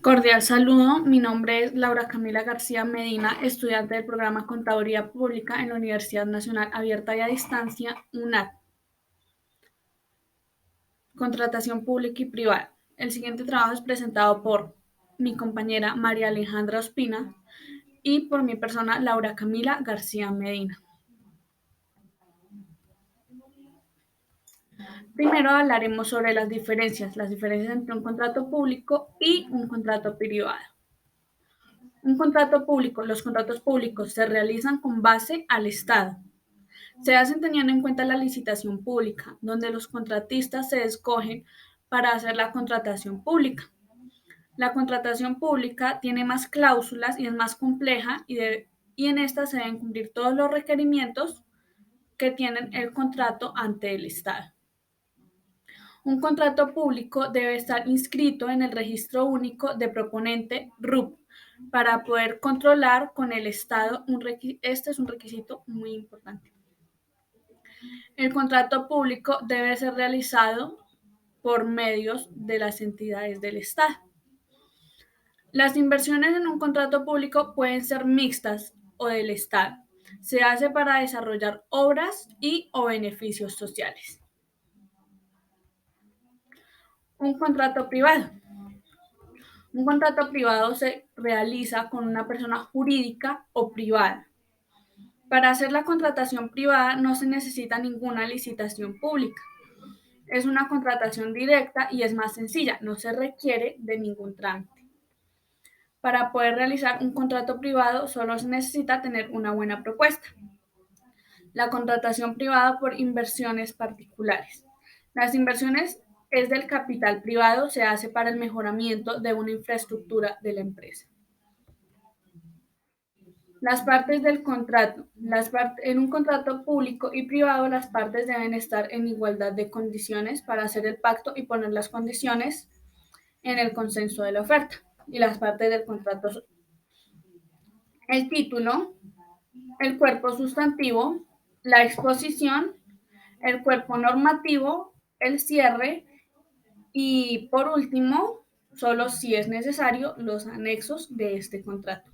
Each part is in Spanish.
Cordial saludo, mi nombre es Laura Camila García Medina, estudiante del programa Contaduría Pública en la Universidad Nacional Abierta y a Distancia, UNAD, Contratación Pública y Privada. El siguiente trabajo es presentado por mi compañera María Alejandra Ospina y por mi persona Laura Camila García Medina. Primero hablaremos sobre las diferencias entre un contrato público y un contrato privado. Un contrato público, los contratos públicos se realizan con base al Estado. Se hacen teniendo en cuenta la licitación pública, donde los contratistas se escogen para hacer la contratación pública. La contratación pública tiene más cláusulas y es más compleja y en esta se deben cumplir todos los requerimientos que tienen el contrato ante el Estado. Un contrato público debe estar inscrito en el Registro Único de Proponente RUP para poder controlar con el Estado. Este es un requisito muy importante. El contrato público debe ser realizado por medios de las entidades del Estado. Las inversiones en un contrato público pueden ser mixtas o del Estado. Se hace para desarrollar obras y o beneficios sociales. Un contrato privado. Un contrato privado se realiza con una persona jurídica o privada. Para hacer la contratación privada no se necesita ninguna licitación pública. Es una contratación directa y es más sencilla, no se requiere de ningún trámite. Para poder realizar un contrato privado solo se necesita tener una buena propuesta. La contratación privada por inversiones particulares. Las inversiones es del capital privado, se hace para el mejoramiento de una infraestructura de la empresa. Las partes del contrato. En un contrato público y privado, las partes deben estar en igualdad de condiciones para hacer el pacto y poner las condiciones en el consenso de la oferta. Y las partes del contrato son el título, el cuerpo sustantivo, la exposición, el cuerpo normativo, el cierre y, por último, solo si es necesario, los anexos de este contrato.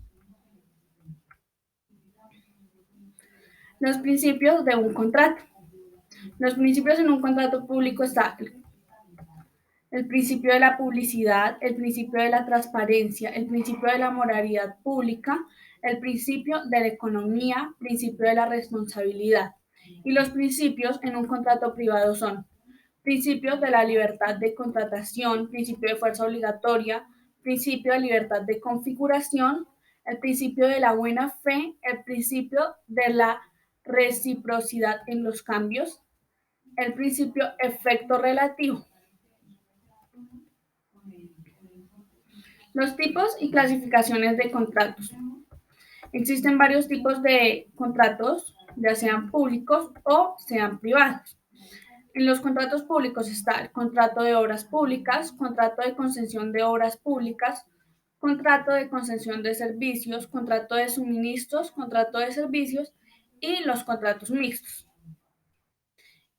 Los principios de un contrato. Los principios en un contrato público está el principio de la publicidad, el principio de la transparencia, el principio de la moralidad pública, el principio de la economía, principio de la responsabilidad. Y los principios en un contrato privado son principios de la libertad de contratación, principio de fuerza obligatoria, principio de libertad de configuración, el principio de la buena fe, el principio de la reciprocidad en los cambios, el principio efecto relativo. Los tipos y clasificaciones de contratos. Existen varios tipos de contratos, ya sean públicos o sean privados. En los contratos públicos está el contrato de obras públicas, contrato de concesión de obras públicas, contrato de concesión de servicios, contrato de suministros, contrato de servicios y los contratos mixtos.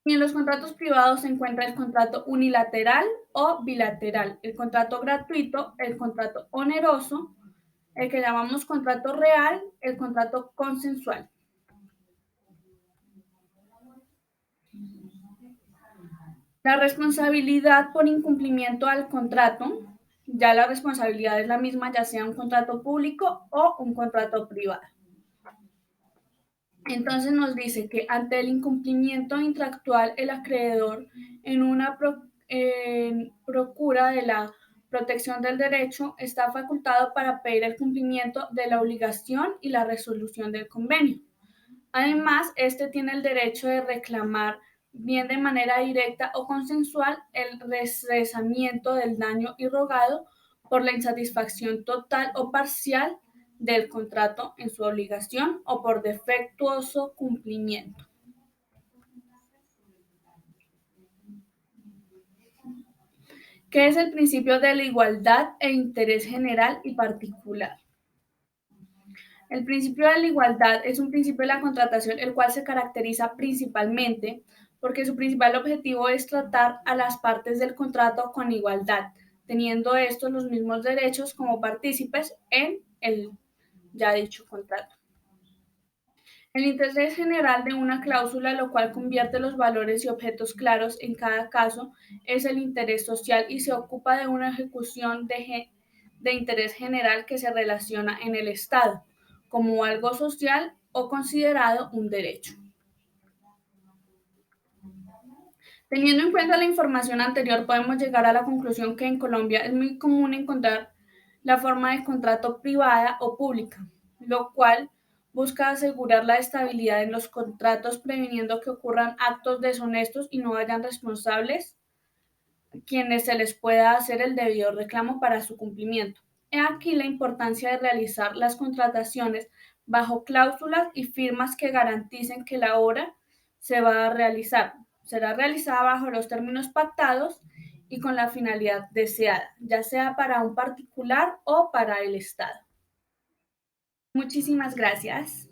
Y en los contratos privados se encuentra el contrato unilateral o bilateral, el contrato gratuito, el contrato oneroso, el que llamamos contrato real, el contrato consensual. La responsabilidad por incumplimiento al contrato, ya la responsabilidad es la misma, ya sea un contrato público o un contrato privado. Entonces nos dice que ante el incumplimiento intractual, el acreedor en una procura de la protección del derecho está facultado para pedir el cumplimiento de la obligación y la resolución del convenio. Además, este tiene el derecho de reclamar, bien de manera directa o consensual, el resarcimiento del daño irrogado por la insatisfacción total o parcial del contrato en su obligación o por defectuoso cumplimiento. ¿Qué es el principio de la igualdad e interés general y particular? El principio de la igualdad es un principio de la contratación el cual se caracteriza principalmente porque su principal objetivo es tratar a las partes del contrato con igualdad, teniendo estos los mismos derechos como partícipes en el ya dicho contrato. El interés general de una cláusula, lo cual convierte los valores y objetos claros en cada caso, es el interés social y se ocupa de una ejecución de interés general que se relaciona en el Estado como algo social o considerado un derecho. Teniendo en cuenta la información anterior, podemos llegar a la conclusión que en Colombia es muy común encontrar la forma de contrato privada o pública, lo cual busca asegurar la estabilidad en los contratos, previniendo que ocurran actos deshonestos y no hayan responsables quienes se les pueda hacer el debido reclamo para su cumplimiento. He aquí la importancia de realizar las contrataciones bajo cláusulas y firmas que garanticen que la obra se va a realizar. Será realizada bajo los términos pactados y con la finalidad deseada, ya sea para un particular o para el Estado. Muchísimas gracias.